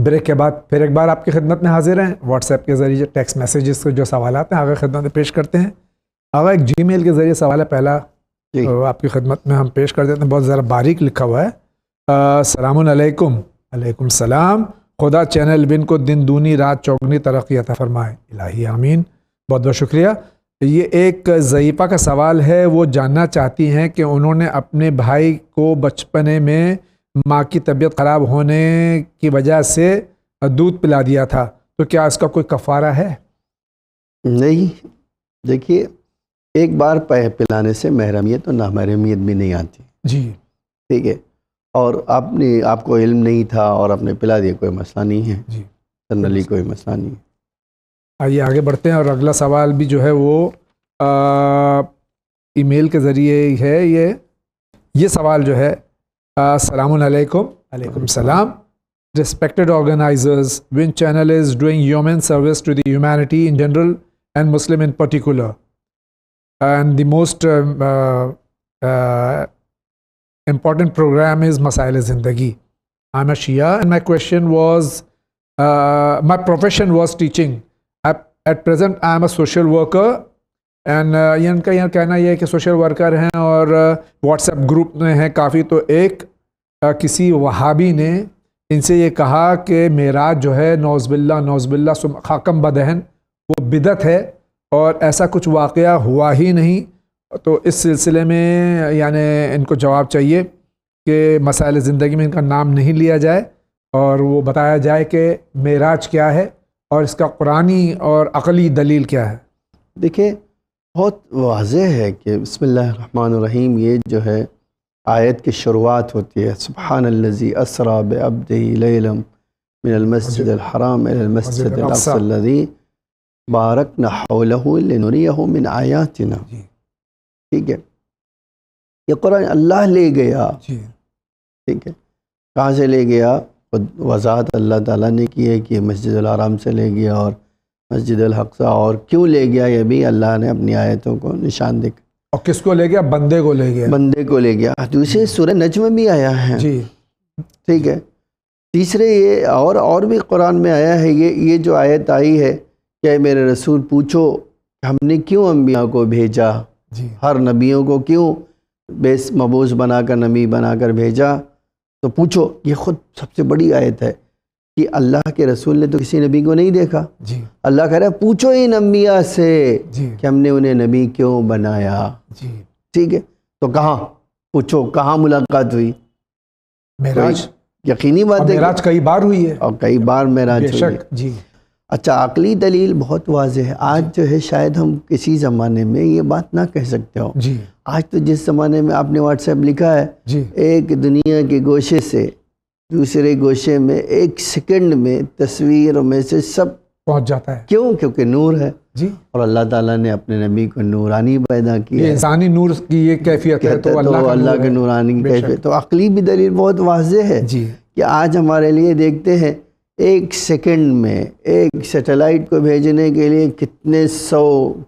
Break کے بعد پھر ایک بار آپ کی خدمت میں حاضر ہیں. واٹس ایپ کے ذریعے ٹیکسٹ میسیجز کے جو سوالات ہیں آگے خدمت میں پیش کرتے ہیں. آگے ایک جی میل کے ذریعے سوال ہے پہلا آپ کی خدمت میں ہم پیش کر دیتے ہیں. بہت ذرا باریک لکھا ہوا ہے. السلام علیکم. علیکم السلام. خدا چینل ون کو دن دونی رات چوگنی ترقی عطا فرمائے. الہی آمین. بہت بہت شکریہ. یہ ایک ضعیفہ کا سوال ہے. وہ جاننا چاہتی ہیں کہ انہوں نے اپنے بھائی کو بچپنے میں ماں کی طبیعت خراب ہونے کی وجہ سے دودھ پلا دیا تھا, تو کیا اس کا کوئی کفارہ ہے؟ نہیں, دیکھیے ایک بار پلانے سے محرمیت اور نامحرمیت بھی نہیں آتی. جی ٹھیک ہے, اور آپ کو علم نہیں تھا اور آپ نے پلا دیا, کوئی مسئلہ نہیں ہے. جی جنرلی کوئی مسئلہ نہیں ہے. آئیے آگے بڑھتے ہیں. اور اگلا سوال بھی جو ہے وہ ای میل کے ذریعے ہے. یہ سوال جو ہے, السلام علیکم. علیکم السلام. Respected organizers, WIN channel is doing human service to the humanity in general and Muslim in particular. And the most important program is Masail-e-Zindagi. I'm a Shia and my question was, my profession was teaching. At present, I am a social worker. And ان کا یہ کہنا یہ ہے کہ social worker ہیں اور what's app group میں ہیں کافی. تو ایک کسی وہابی نے ان سے یہ کہا کہ معراج جو ہے نعوذ باللہ خاکم بدہن وہ بدعت ہے اور ایسا کچھ واقعہ ہوا ہی نہیں. تو اس سلسلے میں یعنی ان کو جواب چاہیے کہ مسائل زندگی میں ان کا نام نہیں لیا جائے اور وہ بتایا جائے کہ معراج کیا ہے اور اس کا قرآنی اور عقلی دلیل کیا ہے. دیکھیں بہت واضح ہے کہ بسم اللہ الرحمن الرحیم یہ جو ہے آیت کی شروعات ہوتی ہے, سبحان الذی اسری بعبدہ لیلا من المسجد الحرام الی المسجد الاقصی الذی بارکنا حولہ لنریہ من آیاتنا. ٹھیک ہے, یہ قرآن اللہ لے گیا. ٹھیک ہے, کہاں سے لے گیا؟ وضاحت اللہ تعالیٰ نے کی ہے کہ مسجد الحرام سے لے گیا اور مسجد الاقصی. اور کیوں لے گیا یہ بھی اللہ نے اپنی آیتوں کو نشان دکھا. اور کس کو لے گیا؟ بندے کو لے گیا. بندے کو لے گیا. دوسرے سورہ نجم میں بھی آیا ہے. جی ٹھیک ہے. تیسرے یہ اور بھی قرآن میں آیا ہے. یہ جو آیت آئی ہے کہ میرے رسول پوچھو ہم نے کیوں انبیاء کو بھیجا, ہر نبیوں کو کیوں مبعوث بنا کر نبی بنا کر بھیجا, تو پوچھو. یہ خود سب سے بڑی آیت ہے کہ اللہ کے رسول نے تو کسی نبی کو نہیں دیکھا. اللہ کہہ رہا ہے پوچھو ان انبیاء سے کہ ہم نے انہیں نبی کیوں بنایا. ٹھیک ہے, تو کہاں پوچھو, کہاں ملاقات ہوئی؟ معراج. یقینی بات ہے معراج کئی بار ہوئی ہے, اور کئی بار معراج ہوئی ہے. جی اچھا, عقلی دلیل بہت واضح ہے. آج جو ہے شاید ہم کسی زمانے میں یہ بات نہ کہہ سکتے ہو. آج تو جس زمانے میں آپ نے واٹس ایپ لکھا ہے, ایک دنیا کے گوشے سے دوسرے گوشے میں ایک سیکنڈ میں تصویر اور میسج سب پہنچ جاتا ہے. کیوں؟ کیونکہ نور ہے. اور اللہ تعالیٰ نے اپنے نبی کو نورانی پیدا کیا. انسانی نور کی یہ کیفیت ہے تو اللہ کے نورانی کیفیت. تو عقلی بھی دلیل بہت واضح ہے کہ آج ہمارے لیے دیکھتے ہیں ایک سیکنڈ میں ایک سیٹلائٹ کو بھیجنے کے لیے کتنے 100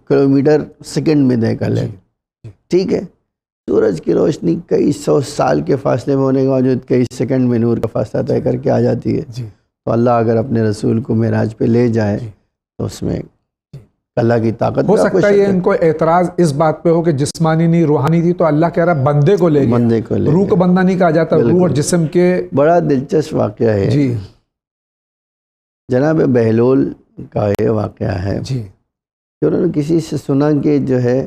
کلومیٹر سیکنڈ میں طے کر لے. ٹھیک ہے, سورج کی روشنی کئی 100 سال کے فاصلے میں ہونے کے باوجود کئی سیکنڈ میں نور کا فاصلہ طے کر کے آ جاتی ہے. تو اللہ اگر اپنے رسول کو معراج پہ لے جائے تو اس میں اللہ کی طاقت. ہو سکتا ہے ان کو اعتراض اس بات پہ ہو کہ جسمانی نہیں روحانی تھی, تو اللہ کہہ رہا بندے کو لے گیا. بندے کو لے, روح کو بندہ نہیں کہا جاتا, روح اور جسم کے. بڑا دلچسپ واقعہ ہے. جی جناب بہلول کا یہ واقعہ ہے کہ انہوں نے کسی سے سنا کہ جو ہے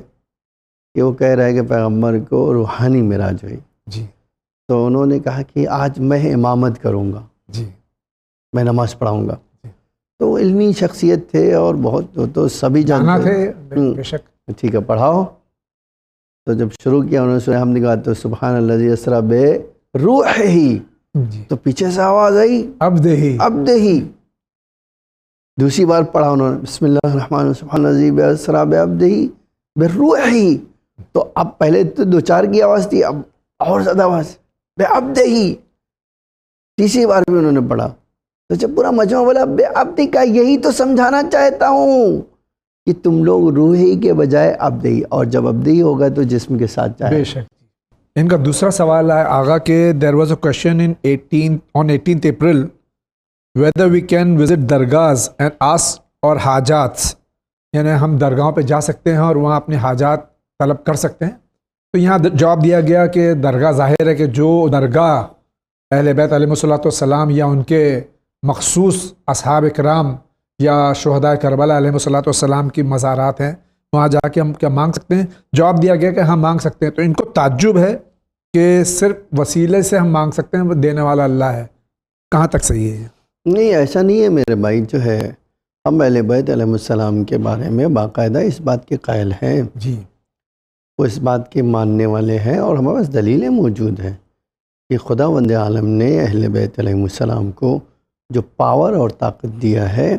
کہ وہ کہہ رہا ہے کہ پیغمبر کو روحانی معراج ہوئی. تو انہوں نے کہا کہ آج میں امامت کروں گا, میں نماز پڑھاؤں گا. تو وہ علمی شخصیت تھے اور بہت تو سبھی جانتے تھے بے شک. ٹھیک ہے, پڑھاؤ. تو جب شروع کیا انہوں نے سنا ہم نے کہا تو سبحان الذی اسری بروحہ, تو پیچھے سے آواز آئی عبدہ. دوسری بار پڑھا انہوں نے بسم اللہ الرحمن الرحیم سبحان الذی اسری بعبدہ بروحہ. تو اب پہلے تو 2-4 کی آواز تھی, اب اور زیادہ آواز بعبدہ. تیسری بار بھی انہوں نے پڑھا تو جب پورا مجمع بولا بعبدہ کا, یہی تو سمجھانا چاہتا ہوں کہ تم لوگ روحی کے بجائے عبدی, اور جب عبدی ہوگا تو جسم کے ساتھ جائے. بے شک. ان کا دوسرا سوال ہے آغا کہ there was a question on 18th April whether we can visit dargahs and ask our hajats, یعنی ہم درگاہوں پہ جا سکتے ہیں اور وہاں اپنے حاجات طلب کر سکتے ہیں. تو یہاں جواب دیا گیا کہ درگاہ ظاہر ہے کہ جو درگاہ اہل بیت علیہ الصلوۃ والسلام یا ان کے مخصوص اصحاب کرام یا شہداء کربلا علیہ الصلوۃ والسلام کی مزارات ہیں، وہاں جا کے ہم کیا مانگ سکتے ہیں؟ جواب دیا گیا کہ ہم مانگ سکتے ہیں. تو ان کو تعجب ہے کہ صرف وسیلے سے ہم مانگ سکتے ہیں، وہ دینے والا اللہ ہے. کہاں تک صحیح ہے؟ نہیں، ایسا نہیں ہے میرے بھائی. جو ہے ہم اہل بیت علیہ السلام کے بارے میں باقاعدہ اس بات کے قائل ہیں، جی، وہ اس بات کے ماننے والے ہیں، اور ہمارے پاس دلیلیں موجود ہیں کہ خداوند عالم نے اہل بیت علیہ السلام کو جو پاور اور طاقت دیا ہے،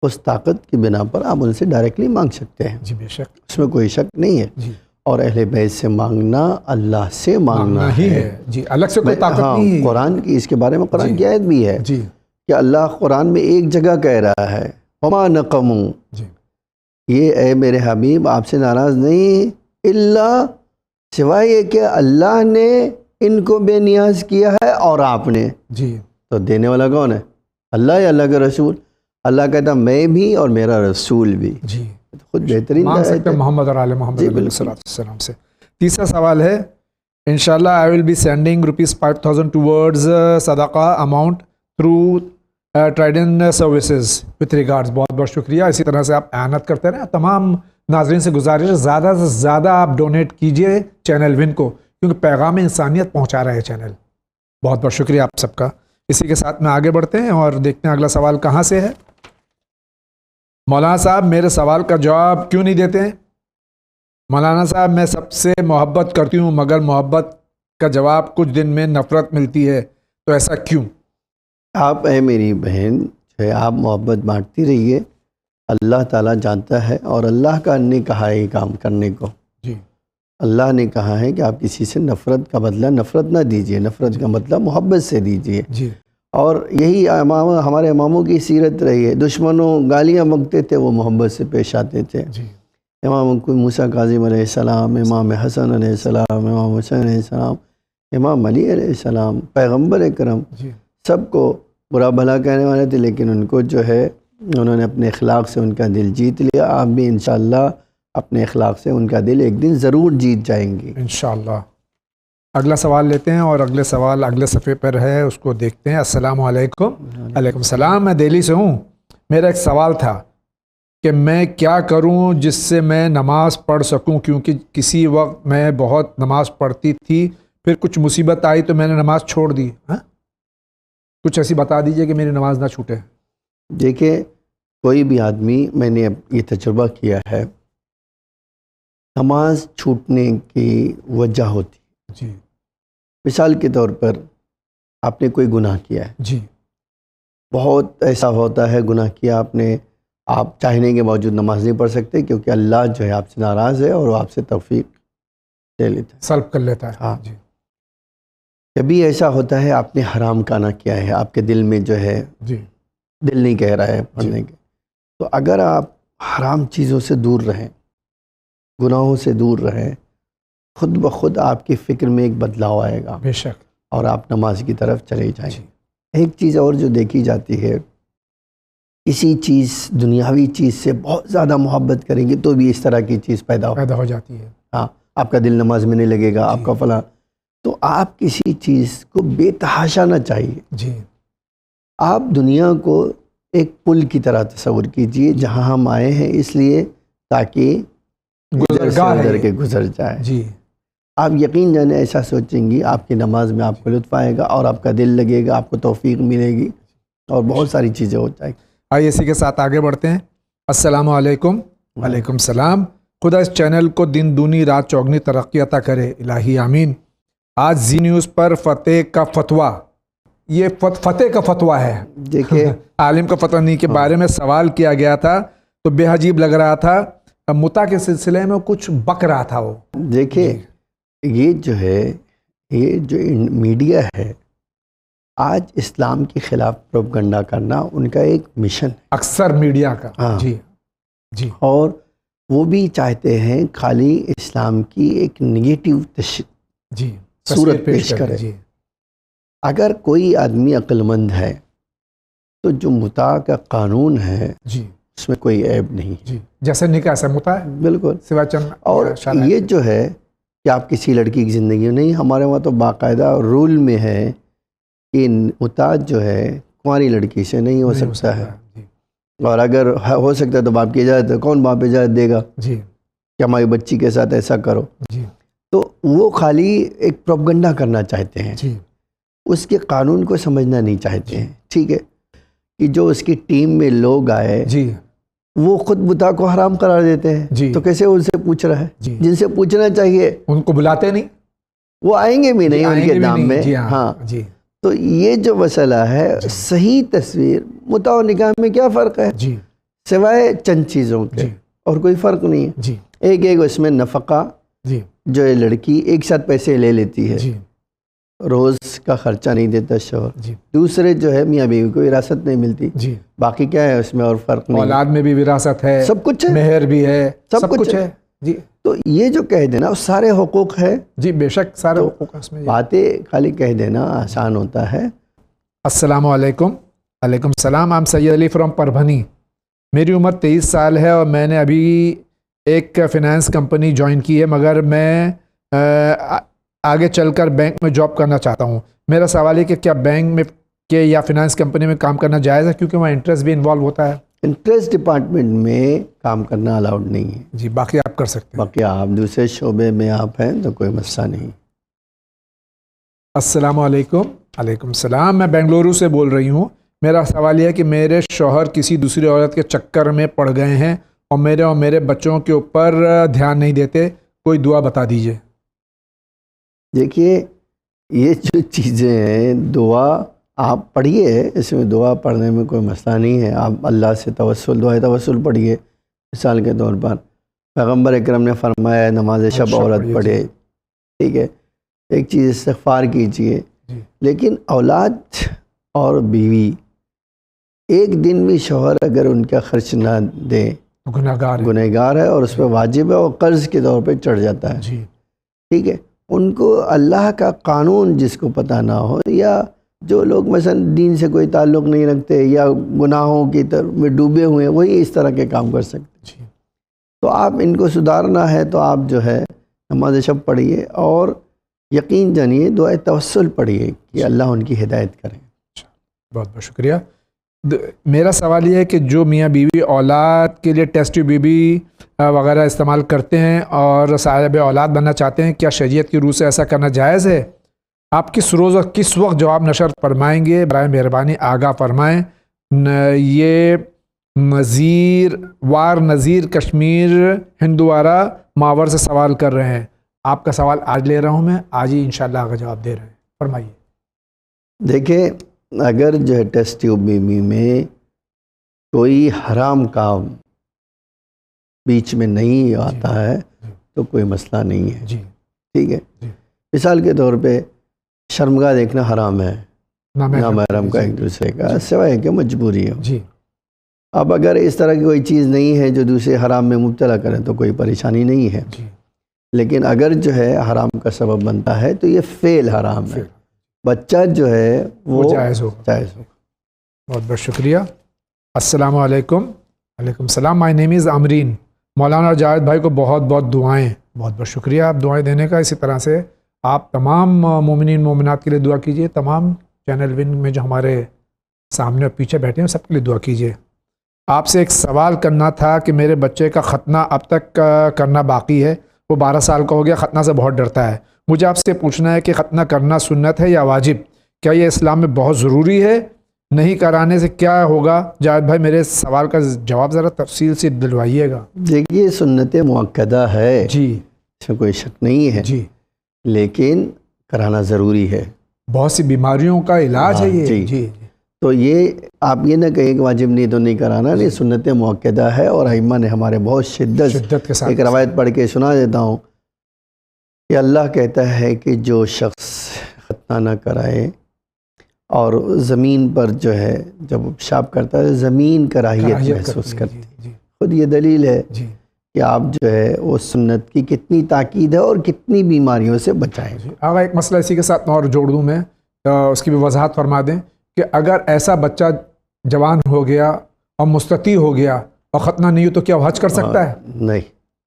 اس طاقت کی بنا پر آپ ان سے ڈائریکٹلی مانگ سکتے ہیں. جی بے شک، اس میں کوئی شک نہیں ہے. جی، اور اہل بیت سے مانگنا اللہ سے مانگنا ہی ہے. ہے. جی، الگ سے کوئی طاقت ہاں، نہیں ہے. قرآن کی اس کے بارے میں قرآن جی، کی آیت بھی ہے جی، کہ اللہ قرآن میں ایک جگہ کہہ رہا ہے وَمَا نَقَمُوا، جی، یہ اے میرے حبیب آپ سے ناراض نہیں اللہ، سوائے یہ کہ اللہ نے ان کو بے نیاز کیا ہے اور آپ نے. جی، تو دینے والا کون ہے؟ اللہ یا اللہ کا رسول؟ اللہ کہتا میں بھی اور میرا رسول بھی. جی، خود بہترین مانگ آیت سکتے ہے. ہیں محمد اور آل محمد جی، علیہ بالکل. السلام سے. تیسرا سوال ہے، انشاءاللہ I will be sending ₹5,000 towards صدقہ amount through Trident services with regards. بہت بہت شکریہ. اسی طرح سے آپ اعانت کرتے رہیں. تمام ناظرین سے گزارش ہے زیادہ سے زیادہ آپ ڈونیٹ کیجئے چینل ون کو، کیونکہ پیغام انسانیت پہنچا رہا ہے چینل. بہت بہت شکریہ آپ سب کا. اسی کے ساتھ میں آگے بڑھتے ہیں اور دیکھتے ہیں اگلا سوال کہاں سے ہے. مولانا صاحب میرے سوال کا جواب کیوں نہیں دیتے ہیں؟ مولانا صاحب میں سب سے محبت کرتی ہوں مگر محبت کا جواب کچھ دن میں نفرت ملتی ہے، تو ایسا کیوں؟ آپ اے میری بہن جو ہے آپ محبت بانٹتی رہیے، اللہ تعالیٰ جانتا ہے، اور اللہ کا نے کہا ہے یہ کام کرنے کو. جی، اللہ نے کہا ہے کہ آپ کسی سے نفرت کا بدلہ نفرت نہ دیجیے، نفرت کا مطلب محبت سے دیجیے. جی، اور یہی ہمارے اماموں کی سیرت رہی ہے. دشمنوں گالیاں بکتے تھے، وہ محبت سے پیش آتے تھے. جی، امام موسیٰ کاظم علیہ السلام، امام حسن علیہ السلام، امام حسین علیہ السلام، امام علی علیہ السلام، پیغمبر اکرم، جی، سب کو برا بھلا کہنے والے تھے، لیکن ان کو جو ہے انہوں نے اپنے اخلاق سے ان کا دل جیت لیا. آپ بھی انشاءاللہ اپنے اخلاق سے ان کا دل ایک دن ضرور جیت جائیں گی انشاءاللہ. اگلا سوال لیتے ہیں اور اگلے سوال اگلے صفحے پر ہے، اس کو دیکھتے ہیں. السلام علیکم. علیکم السلام. میں دہلی سے ہوں. میرا ایک سوال تھا کہ میں کیا کروں جس سے میں نماز پڑھ سکوں، کیونکہ کسی وقت میں بہت نماز پڑھتی تھی، پھر کچھ مصیبت آئی تو میں نے نماز چھوڑ دی. کچھ ایسی بتا دیجئے کہ میری نماز نہ چھوٹے. دیکھیں، کوئی بھی آدمی، میں نے یہ تجربہ کیا ہے، نماز چھوٹنے کی وجہ ہوتی. جی، مثال کے طور پر آپ نے کوئی گناہ کیا ہے، جی، بہت ایسا ہوتا ہے گناہ کیا آپ نے، آپ چاہنے کے باوجود نماز نہیں پڑھ سکتے کیونکہ اللہ جو ہے آپ سے ناراض ہے اور وہ آپ سے توفیق لے لیتا ہے، سلب کر لیتا ہے. ہاں. جی، کبھی ایسا ہوتا ہے آپ نے حرام کھانا کیا ہے، آپ کے دل میں جو ہے جی، دل نہیں کہہ رہا ہے پڑھنے کے، تو اگر آپ حرام چیزوں سے دور رہیں، گناہوں سے دور رہیں، خود بخود آپ کی فکر میں ایک بدلاؤ آئے گا بے شک. اور آپ نماز کی طرف چلے جائیں. جی، ایک چیز اور جو دیکھی جاتی ہے، کسی چیز دنیاوی چیز سے بہت زیادہ محبت کریں گے تو بھی اس طرح کی چیز پیدا ہو جاتی ہے. ہاں، آپ کا دل نماز میں نہیں لگے گا، آپ کا فلاں. تو آپ کسی چیز کو بے تحاشا نہ چاہیے. جی، آپ دنیا کو ایک پل کی طرح تصور کیجئے جہاں ہم آئے ہیں اس لیے تاکہ ادھر کے گزر جائے. جی، آپ یقین جانے ایسا سوچیں گی، آپ کی نماز میں آپ کو لطف آئے گا اور آپ کا دل لگے گا، آپ کو توفیق ملے گی اور بہت ساری چیزیں ہو جائیں گی. آئیے اسی کے ساتھ آگے بڑھتے ہیں. السلام علیکم. وعلیکم السلام. خدا اس چینل کو دن دونی رات چوگنی ترقی عطا کرے، الہی آمین. آج زی نیوز پر فتح کا فتویٰ، یہ فتح کا فتویٰ ہے، دیکھیں عالم کا فتویٰ نہیں کے بارے میں سوال کیا گیا تھا تو بے عجیب لگ رہا تھا. متا کے سلسلے میں کچھ بک رہا تھا وہ. دیکھیں، یہ جو ہے یہ جو میڈیا ہے آج اسلام کے خلاف پروپیگنڈا کرنا ان کا ایک مشن ہے، اکثر میڈیا کا. ہاں. جی، جی، اور وہ بھی چاہتے ہیں خالی اسلام کی ایک نگیٹو جی صورت پیش کرے. جی، اگر کوئی آدمی عقل مند ہے تو جو متاع کا قانون ہے جی اس میں کوئی عیب نہیں ہے. جی جیسے نکاح سے متاع ہے بالکل. سوا چند اور یہ جو ہے کہ آپ کسی لڑکی کی زندگی میں نہیں، ہمارے وہاں تو باقاعدہ رول میں ہے کہ متاع جو ہے کنواری لڑکی سے نہیں ہو سکتا ہے. اور اگر ہو سکتا ہے تو باپ کی اجازت ہے. کون باپ اجازت دے گا جی کہ ہماری بچی کے ساتھ ایسا کرو؟ جی تو وہ خالی ایک پروپیگنڈا کرنا چاہتے ہیں، جی اس کے قانون کو سمجھنا نہیں چاہتے ہیں. ٹھیک ہے کہ جو اس کی ٹیم میں لوگ آئے جی وہ خود متاع کو حرام قرار دیتے ہیں، جی تو کیسے ان سے پوچھ رہا ہے؟ جی جن سے پوچھنا چاہیے ان کو بلاتے نہیں، وہ آئیں گے بھی نہیں ان کے دام میں. جی ہاں جی تو یہ جو مسئلہ ہے، صحیح تصویر متاع و نکاح میں کیا فرق ہے جی سوائے چند چیزوں کے؟ جی اور کوئی فرق نہیں ہے. جی ایک اس میں نفقہ، جی جو یہ لڑکی ایک ساتھ پیسے لے لیتی ہے، جی روز کا خرچہ نہیں دیتا شوہر. جی دوسرے جو ہے میاں بیوی کو وراثت نہیں ملتی. جی باقی کیا ہے اس میں اور فرق نہیں. اولاد میں بھی وراثت ہے، سب کچھ ہے، مہر بھی ہے، سب کچھ ہے. جی تو یہ جو کہہ دینا سارے حقوق ہے، جی بے شک سارے حقوق اس میں. باتیں خالی کہہ دینا آسان ہوتا ہے. السلام علیکم. وعلیکم السلام. I'm Syed Ali from Parbhani. میری عمر 23 سال ہے اور میں نے ابھی ایک فائنانس کمپنی جوائن کی ہے، مگر میں آگے چل کر بینک میں جاب کرنا چاہتا ہوں. میرا سوال ہے کہ کیا بینک میں کہ یا فائنانس کمپنی میں کام کرنا جائز ہے، کیونکہ وہاں انٹرسٹ بھی انوالو ہوتا ہے. انٹرسٹ ڈپارٹمنٹ میں کام کرنا الاؤڈ نہیں ہے. جی باقی آپ کر سکتے ہیں. باقی آپ دوسرے شعبے میں آپ ہیں تو کوئی مسئلہ نہیں. السلام علیکم. وعلیکم السلام. میں بنگلورو سے بول رہی ہوں. میرا سوال یہ ہے کہ میرے شوہر کسی دوسری عورت کے چکر میں پڑ گئے ہیں اور میرے بچوں کے اوپر دھیان نہیں دیتے. کوئی دعا بتا دیجئے. دیکھیے یہ جو چیزیں ہیں، دعا آپ پڑھیے، اس میں دعا پڑھنے میں کوئی مسئلہ نہیں ہے. آپ اللہ سے توسل، دعائے توسل پڑھیے. مثال کے طور پر پیغمبر اکرم نے فرمایا نماز شب عورت پڑھے. ٹھیک ہے، ایک چیز استغفار کیجیے. لیکن اولاد اور بیوی ایک دن بھی شوہر اگر ان کا خرچ نہ دے گنہگار ہے اور اس پہ واجب ہے اور قرض کے طور پہ چڑھ جاتا ہے. جی ٹھیک ہے، ان کو اللہ کا قانون جس کو پتہ نہ ہو، یا جو لوگ مثلا دین سے کوئی تعلق نہیں رکھتے یا گناہوں کی طرف میں ڈوبے ہوئے ہیں، وہی اس طرح کے کام کر سکتے. جی تو آپ ان کو سدھارنا ہے تو آپ جو ہے نماز شب پڑھیے اور یقین جانیے دعائے توسل پڑھیے کہ اللہ ان کی ہدایت کریں. بہت بہت شکریہ. میرا سوال یہ ہے کہ جو میاں بیوی اولاد کے لیے ٹیسٹ ٹیوب بیبی وغیرہ استعمال کرتے ہیں اور صاحب اولاد بننا چاہتے ہیں، کیا شریعت کی روح سے ایسا کرنا جائز ہے؟ آپ کس روز اور کس وقت جواب نشر فرمائیں گے؟ برائے مہربانی آگاہ فرمائیں. یہ نذیر کشمیر ہندوارہ ماور سے سوال کر رہے ہیں. آپ کا سوال آج لے رہا ہوں میں، آج ہی انشاءاللہ آگاہ جواب دے رہے ہیں. فرمائیے. دیکھیں اگر جو ہے ٹیسٹ ٹیوب بیبی میں کوئی حرام کام بیچ میں نہیں آتا ہے تو کوئی مسئلہ نہیں ہے. جی ٹھیک ہے. مثال کے طور پہ شرمگاہ دیکھنا حرام ہے، نامحرم کا ایک دوسرے کا، سوائے کہ مجبوری ہو. جی اب اگر اس طرح کی کوئی چیز نہیں ہے جو دوسرے حرام میں مبتلا کرے تو کوئی پریشانی نہیں ہے. لیکن اگر جو ہے حرام کا سبب بنتا ہے تو یہ فعل حرام ہے. بچہ جو ہے وہ جائز ہوگا. بہت بہت شکریہ. السلام علیکم. وعلیکم السلام. مائی نیم از امرین. مولانا جاوید بھائی کو بہت بہت دعائیں. بہت بہت شکریہ آپ دعائیں دینے کا. اسی طرح سے آپ تمام مومنین مومنات کے لیے دعا کیجیے. تمام چینل ون میں جو ہمارے سامنے اور پیچھے بیٹھے ہیں سب کے لیے دعا کیجیے. آپ سے ایک سوال کرنا تھا کہ میرے بچے کا ختنہ اب تک کرنا باقی ہے. وہ 12 سال کا ہو گیا، ختنہ سے بہت ڈرتا ہے. مجھے آپ سے پوچھنا ہے کہ ختنہ کرنا سنت ہے یا واجب؟ کیا یہ اسلام میں بہت ضروری ہے؟ نہیں کرانے سے کیا ہوگا؟ جاوید بھائی میرے سوال کا جواب ذرا تفصیل سے دلوائیے گا. دیکھیے سنت مؤکدہ ہے، جی اس میں کوئی شک نہیں ہے. جی لیکن کرانا ضروری ہے. بہت سی بیماریوں کا علاج ہے یہ. جی جی تو یہ آپ یہ نہ کہیں کہ واجب نہیں تو نہیں کرانا. نہیں، سنت مؤکدہ ہے اور ائمہ نے ہمارے بہت شدت کے ساتھ ایک روایت پڑھ کے سنا دیتا ہوں کہ اللہ کہتا ہے کہ جو شخص ختنہ نہ کرائے اور زمین پر جو ہے جب پیشاب کرتا ہے زمین کراہیت محسوس کرتی. خود یہ دلیل ہے کہ آپ جو ہے وہ سنت کی کتنی تاکید ہے اور کتنی بیماریوں سے بچائیں. آگا ایک مسئلہ اسی کے ساتھ اور جوڑ دوں میں، اس کی بھی وضاحت فرما دیں کہ اگر ایسا بچہ جوان ہو گیا اور مستطیع ہو گیا اور ختنہ نہیں ہو تو کیا وہ حج کر سکتا ہے؟ نہیں،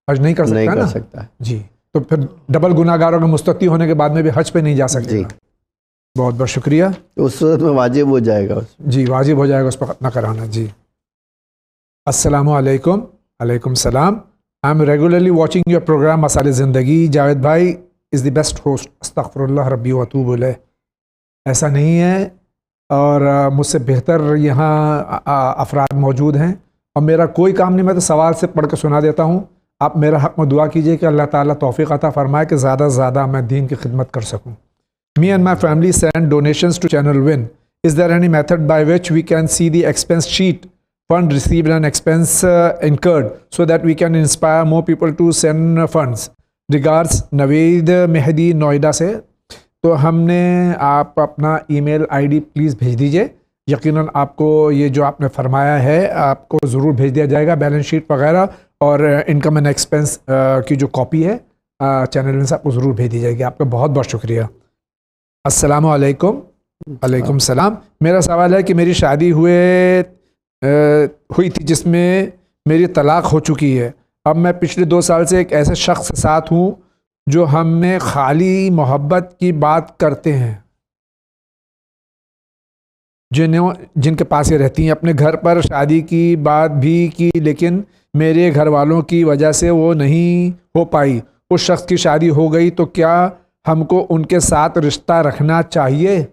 حج نہیں کر سکتا نہیں نا؟ کر سکتا. جی، تو پھر ڈبل گناہ گار ہوگا، مستطیع ہونے کے بعد میں بھی حج پہ نہیں جا سکے جی. گا. بہت بہت شکریہ. اس صورت میں واجب ہو جائے گا. جی واجب ہو جائے گا اس پر ختنہ کرانا. جی السلام علیکم. علیکم السلام. I am regularly watching your program مسائل زندگی. جاوید بھائی از دی بیسٹ ہوسٹ. استغفر اللہ ربی و اتوب الیہ. ایسا نہیں ہے، اور مجھ سے بہتر یہاں افراد موجود ہیں، اور میرا کوئی کام نہیں، میں تو سوال سے پڑھ کے سنا دیتا ہوں. آپ میرا حق میں دعا کیجئے کہ اللہ تعالیٰ توفیق عطا فرمائے کہ زیادہ سے زیادہ میں دین کی خدمت کر سکوں. Me and my family send donations to Channel Win. Is there any method by which we can see the expense sheet, fund received and expense incurred, so that we can inspire more people to send funds? Regards, Naveed Mehdi Noida سے. تو ہم نے آپ اپنا ای میل I D please بھیج دیجئے. یقیناً آپ کو یہ جو آپ نے فرمایا ہے آپ کو ضرور بھیج دیا جائے گا، بیلنس شیٹ وغیرہ اور انکم اینڈ ایکسپنس کی جو کاپی ہے چینل میں سے آپ کو ضرور بھیج دی جائے گی. آپ کا بہت بہت شکریہ. السلام علیکم. علیکم السلام. میرا سوال ہے کہ میری شادی ہوئی تھی جس میں میری طلاق ہو چکی ہے. اب میں پچھلے 2 سال سے ایک ایسے شخص کے ساتھ ہوں جو ہم میں خالی محبت کی بات کرتے ہیں، جن کے پاس ہی رہتی ہیں. اپنے گھر پر شادی کی بات بھی کی، لیکن میرے گھر والوں کی وجہ سے وہ نہیں ہو پائی. اس شخص کی شادی ہو گئی تو کیا ہم کو ان کے ساتھ رشتہ رکھنا چاہیے؟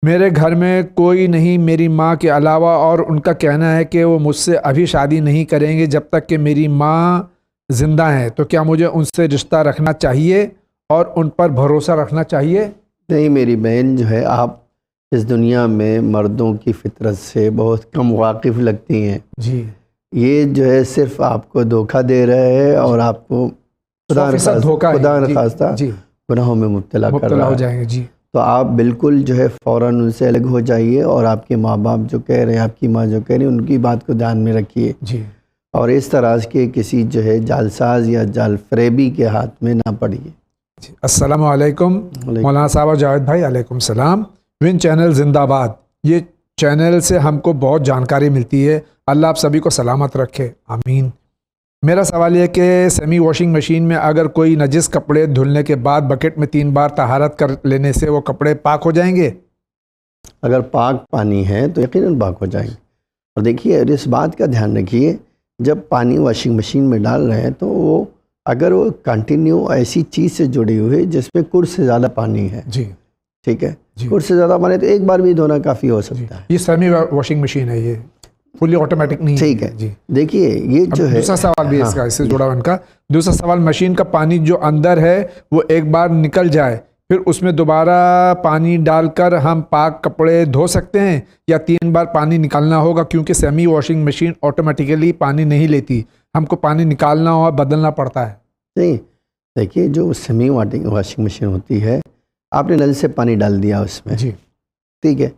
میرے گھر میں کوئی نہیں میری ماں کے علاوہ، اور ان کا کہنا ہے کہ وہ مجھ سے ابھی شادی نہیں کریں گے جب تک کہ میری ماں زندہ ہیں. تو کیا مجھے ان سے رشتہ رکھنا چاہیے اور ان پر بھروسہ رکھنا چاہیے؟ نہیں میری بہن، جو ہے آپ اس دنیا میں مردوں کی فطرت سے بہت کم واقف لگتی ہیں. جی یہ جو ہے صرف آپ کو دھوکہ دے رہے ہیں اور آپ کو خدا نخواستہ گناہوں میں مبتلا کر رہا ہو ہے. جائیں گے. جی تو آپ بالکل جو ہے فوراً ان سے الگ ہو جائیے، اور آپ کے ماں باپ جو کہہ رہے ہیں، آپ کی ماں جو کہہ رہی ہیں، ان کی بات کو دھیان میں رکھیے. جی اور اس طرح کے کسی جو ہے جالساز یا جال فریبی کے ہاتھ میں نہ پڑیے. جی السلام علیکم مولانا صاحب اور جاوید بھائی. علیکم السلام. ون چینل زندہ باد. یہ چینل سے ہم کو بہت جانکاری ملتی ہے. اللہ آپ سبھی کو سلامت رکھے، آمین. میرا سوال یہ کہ سیمی واشنگ مشین میں اگر کوئی نجس کپڑے دھلنے کے بعد بکٹ میں 3 بار طہارت کر لینے سے وہ کپڑے پاک ہو جائیں گے؟ اگر پاک پانی ہے تو یقیناً پاک ہو جائیں گے. اور دیکھیے اس بات کا دھیان رکھیے، جب پانی واشنگ مشین میں ڈال رہے ہیں تو وہ اگر وہ کنٹینیو ایسی چیز سے جڑی ہوئی ہے جس میں کُر سے زیادہ پانی ہے، جی ٹھیک ہے، کُر سے زیادہ پانی تو ایک بار بھی دھونا کافی ہو سکتا ہے. یہ سیمی واشنگ مشین ہے، یہ فلی آٹومیٹک نہیں. ٹھیک ہے. جی دیکھیے یہ جو ہے دوسرا سوال بھی اس کا اس سے جڑا ہوا ان کا. دوسرا سوال، مشین کا پانی جو اندر ہے وہ ایک بار نکل جائے پھر اس میں دوبارہ پانی ڈال کر ہم پاک کپڑے دھو سکتے ہیں یا 3 بار پانی نکالنا ہوگا؟ کیونکہ سیمی واشنگ مشین آٹومیٹیکلی پانی نہیں لیتی، ہم کو پانی نکالنا اور بدلنا پڑتا ہے. نہیں دیکھیے جو سیمی واشنگ مشین ہوتی ہے، آپ نے نل سے پانی ڈال دیا اس میں، جی ٹھیک ہے،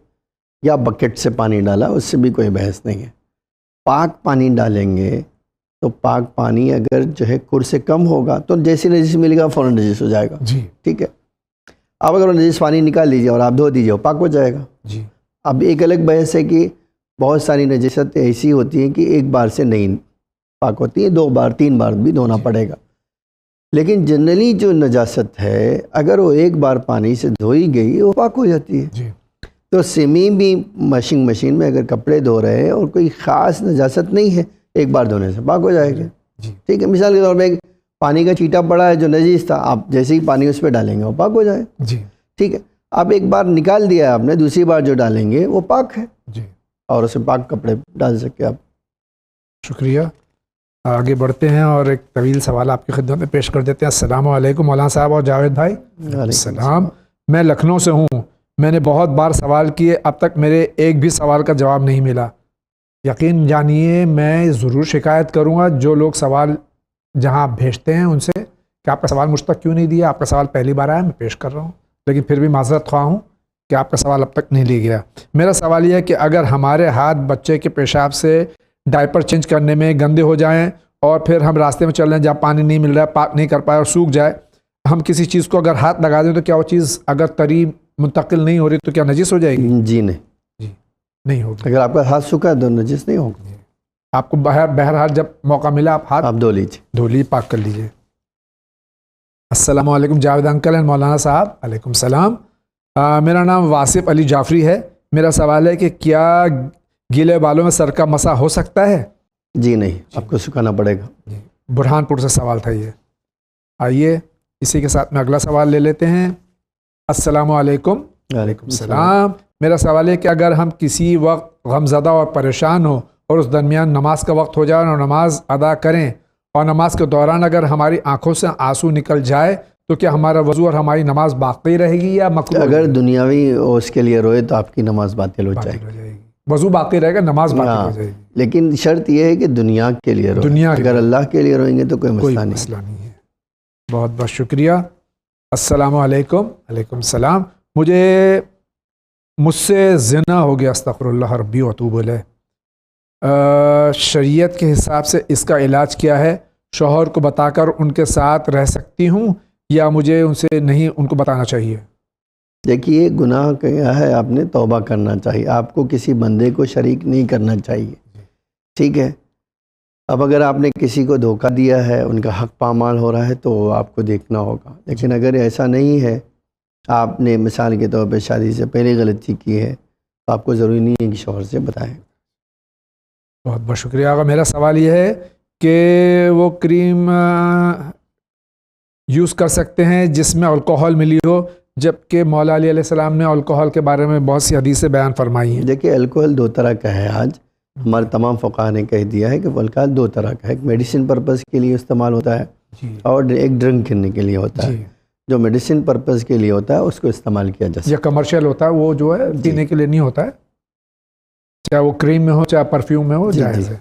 یا بکٹ سے پانی ڈالا، اس سے بھی کوئی بحث نہیں ہے. پاک پانی ڈالیں گے تو پاک پانی اگر جو ہے کُر سے کم ہوگا تو جیسے نجس ملے گا فوراً نجس ہو جائے گا. جی ٹھیک ہے. اب اگر نجس پانی نکال لیجیے اور آپ دھو دیجیے وہ پاک ہو جائے گا. جی اب ایک الگ بحث ہے کہ بہت ساری نجاست ایسی ہوتی ہیں کہ ایک بار سے نہیں پاک ہوتی ہیں، 2 بار 3 بار بھی دھونا پڑے گا. لیکن جنرلی جو نجاست ہے اگر وہ ایک بار پانی سے دھوئی گئی وہ پاک ہو جاتی ہے. جی تو سیمی بھی واشنگ مشین میں اگر کپڑے دھو رہے ہیں اور کوئی خاص نجاست نہیں ہے، ایک بار دھونے سے پاک ہو جائے گا. جی ٹھیک ہے. مثال کے طور پہ پانی کا چیٹا پڑا ہے جو نجیس تھا، آپ جیسے ہی پانی اس پہ ڈالیں گے وہ پاک ہو جائے. جی ٹھیک ہے. آپ ایک بار نکال دیا ہے آپ نے، دوسری بار جو ڈالیں گے وہ پاک ہے جی اور اسے پاک کپڑے ڈال سکے آپ. شکریہ. آگے بڑھتے ہیں اور ایک طویل سوال آپ کی خدمت میں پیش کر دیتے ہیں. السلام علیکم مولانا صاحب اور جاوید بھائی. السلام. میں لکھنؤ سے ہوں. میں نے بہت بار سوال کیے، اب تک میرے ایک بھی سوال کا جواب نہیں ملا. یقین جانیے میں ضرور شکایت کروں گا جو لوگ سوال جہاں آپ بھیجتے ہیں ان سے کہ آپ کا سوال مجھ تک کیوں نہیں دیا. آپ کا سوال پہلی بار آیا، میں پیش کر رہا ہوں، لیکن پھر بھی معذرت خواہ ہوں کہ آپ کا سوال اب تک نہیں لیا گیا. میرا سوال یہ ہے کہ اگر ہمارے ہاتھ بچے کے پیشاب سے ڈائپر چینج کرنے میں گندے ہو جائیں اور پھر ہم راستے میں چل رہے ہیں جہاں پانی نہیں مل رہا ہے، پاک نہیں کر پائے اور سوکھ جائے، ہم کسی چیز کو اگر ہاتھ لگا دیں تو کیا وہ چیز اگر تری منتقل نہیں ہو رہی تو کیا نجس ہو جائے گی؟ جی نہیں. نہیں ہوگی. اگر آپ کا ہاتھ سوکھا ہے تو نجس نہیں ہوگا. آپ کو بہرحال جب موقع ملا آپ ہاتھ دھو لیجیے، دھو لیجیے، پاک کر لیجیے. السلام علیکم جاوید انکل اینڈ مولانا صاحب. علیکم السلام. میرا نام واصف علی جعفری ہے. میرا سوال ہے کہ کیا گیلے بالوں میں سر کا مسح ہو سکتا ہے؟ جی نہیں، آپ کو سکھانا پڑے گا. برہان پور سے سوال تھا یہ. آئیے اسی کے ساتھ میں اگلا سوال لے لیتے ہیں. السلام علیکم. وعلیکم السلام. میرا سوال ہے کہ اگر ہم کسی وقت غمزدہ اور پریشان ہو اور اس درمیان نماز کا وقت ہو جائے اور نماز ادا کریں اور نماز کے دوران اگر ہماری آنکھوں سے آنسو نکل جائے تو کیا ہمارا وضو اور ہماری نماز باقی رہے گی یا مکروہ؟ اگر دنیاوی اس کے لیے روئے تو آپ کی نماز باطل ہو جائے گی. وضو باقی رہے گا، نماز باقی ہو جائے گی. لیکن شرط یہ ہے کہ دنیا کے لیے روئے. دنیا اگر اللہ کے لیے روئیں گے تو کوئی مسئلہ نہیں ہے. بہت بہت شکریہ. السلام علیکم. علیکم السلام. مجھ سے زنا ہو گیا، استغفر اللہ ربی واتوب الیہ. شریعت کے حساب سے اس کا علاج کیا ہے؟ شوہر کو بتا کر ان کے ساتھ رہ سکتی ہوں یا مجھے ان کو بتانا چاہیے؟ دیکھیے، گناہ کیا ہے، آپ نے توبہ کرنا چاہیے. آپ کو کسی بندے کو شریک نہیں کرنا چاہیے. ٹھیک ہے. اب اگر آپ نے کسی کو دھوکہ دیا ہے، ان کا حق پامال ہو رہا ہے تو آپ کو دیکھنا ہوگا. لیکن اگر ایسا نہیں ہے، آپ نے مثال کے طور پہ شادی سے پہلے غلطی کی ہے تو آپ کو ضروری نہیں ہے کہ شوہر سے بتائیں. بہت بہت شکریہ آقا. میرا سوال یہ ہے کہ وہ کریم یوز کر سکتے ہیں جس میں الکوہل ملی ہو، جبکہ مولا علی علیہ السلام نے الکوہل کے بارے میں بہت سی حدیثیں بیان فرمائی ہیں. دیکھیے، الکوہل دو طرح کا ہے. آج ہمارے تمام فقہاء نے کہہ دیا ہے کہ الکوہل دو طرح کا ہے. ایک میڈیسن پرپز کے لیے استعمال ہوتا ہے اور ایک ڈرنک کرنے کے لیے ہوتا ہے. جو میڈیسن پرپز کے لیے ہوتا ہے اس کو استعمال کیا جا سکتا ہے. یا کمرشل ہوتا ہے، وہ جو ہے پینے کے لیے نہیں ہوتا ہے، چاہے وہ کریم میں ہو چاہے پرفیوم میں ہو، جائز ہے.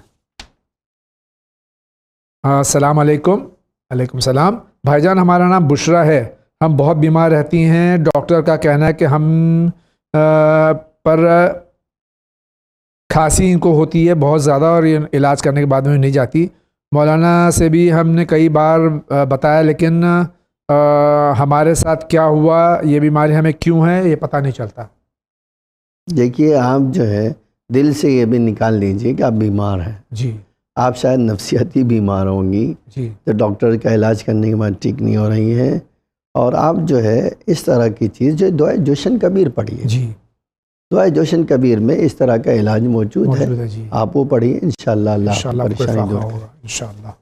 السلام علیکم. علیکم السلام. بھائی جان، ہمارا نام بشرا ہے. ہم بہت بیمار رہتی ہیں. ڈاکٹر کا کہنا ہے کہ ہم پر کھانسی ان کو ہوتی ہے بہت زیادہ اور یہ علاج کرنے کے بعد میں نہیں جاتی. مولانا سے بھی ہم نے کئی بار بتایا لیکن ہمارے ساتھ کیا ہوا، یہ بیماری ہمیں کیوں ہے، یہ پتہ نہیں چلتا. دیکھیے، آپ جو ہے دل سے یہ بھی نکال لیجئے کہ آپ بیمار ہیں. جی. آپ شاید نفسیاتی بیمار ہوں گی جی، تو ڈاکٹر کا علاج کرنے کے بعد ٹھیک نہیں ہو رہی ہیں، اور آپ جو ہے اس طرح کی چیز جو دعائے جوشن کبیر پڑھیے. جی، دعائے جوشن کبیر میں اس طرح کا علاج موجود ہے. جی. آپ وہ پڑھیے، انشاءاللہ اللہ پریشانی دور ہوگا انشاءاللہ.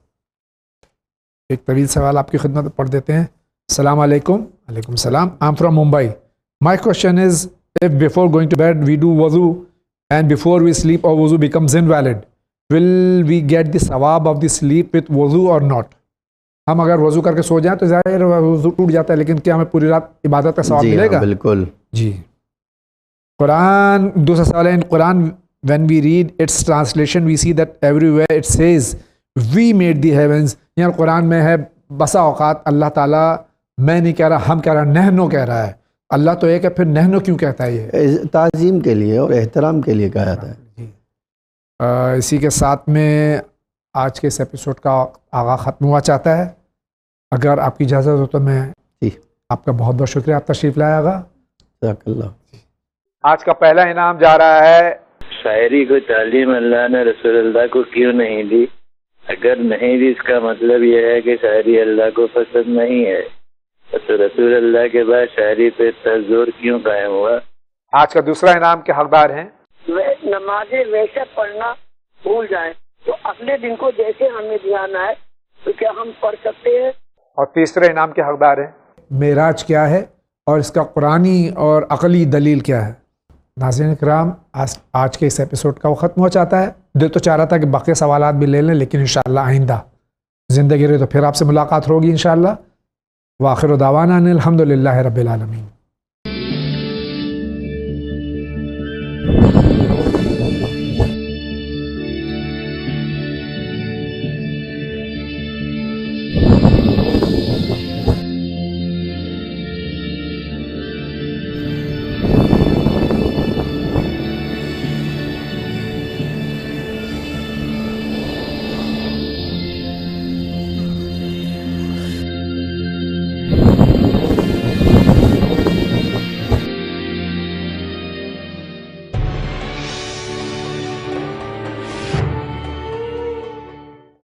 ایک طویل سوال آپ کی خدمت میں پڑھ دیتے ہیں. السلام علیکم. علیکم السلام. I'm from Mumbai. My question is, if before going to bed we do wuzu and before we sleep our wuzu becomes invalid, will we get the sawab of the sleep with wuzu or not? ہم اگر وضو کر کے سو جائیں تو ظاہر وضو ٹوٹ جاتا ہے، لیکن کیا ہمیں پوری رات عبادت کا ثواب ملے گا؟ بالکل. جی. قرآن دوسرا سوال ہے. In Quran when we read its translation we see that everywhere it says we made the heavens. یعنی قرآن میں ہے بسا اوقات اللہ تعالیٰ، میں نہیں کہہ رہا، ہم کہہ رہا، نحنو کہہ رہا ہے. اللہ تو ایک ہے، پھر نحنو کیوں کہتا ہے؟ یہ تعظیم کے لیے اور احترام کے لیے کہا جاتا ہے. اسی کے ساتھ میں آج کے اس ایپیسوڈ کا آغاز ختم ہوا چاہتا ہے. اگر آپ کی اجازت ہو تو میں آپ کا بہت بہت شکریہ، آپ تشریف لائے گا. جزاک اللہ. آج کا پہلا انعام جا رہا ہے. شاعری کو تعلیم اللہ نے رسول اللہ کو کیوں نہیں دی؟ اگر نہیں دی اس کا مطلب یہ ہے کہ شاعری اللہ کو پسند نہیں ہے، تو رسول اللہ کے بعد شاعری پہ اتنا زور کیوں قائم ہوا؟ آج کا دوسرا انعام کے حقدار ہیں. نمازیں ویسے پڑھنا بھول جائیں تو اگلے دن کو جیسے ہمیں دھیان آئے تو کیا ہم پڑھ سکتے ہیں. اور تیسرے انعام کے حقدار ہیں. معراج کیا ہے اور اس کا قرآنی اور عقلی دلیل کیا ہے؟ ناظرین کرام، آج کے اس ایپیسوڈ کا وہ ختم ہو چاہتا ہے. دل تو چاہ رہا تھا کہ باقی سوالات بھی لے لیں، لیکن انشاءاللہ آئندہ زندگی رہے تو پھر آپ سے ملاقات ہوگی انشاءاللہ. وآخر دعوانا ان الحمد للہ رب العالمین.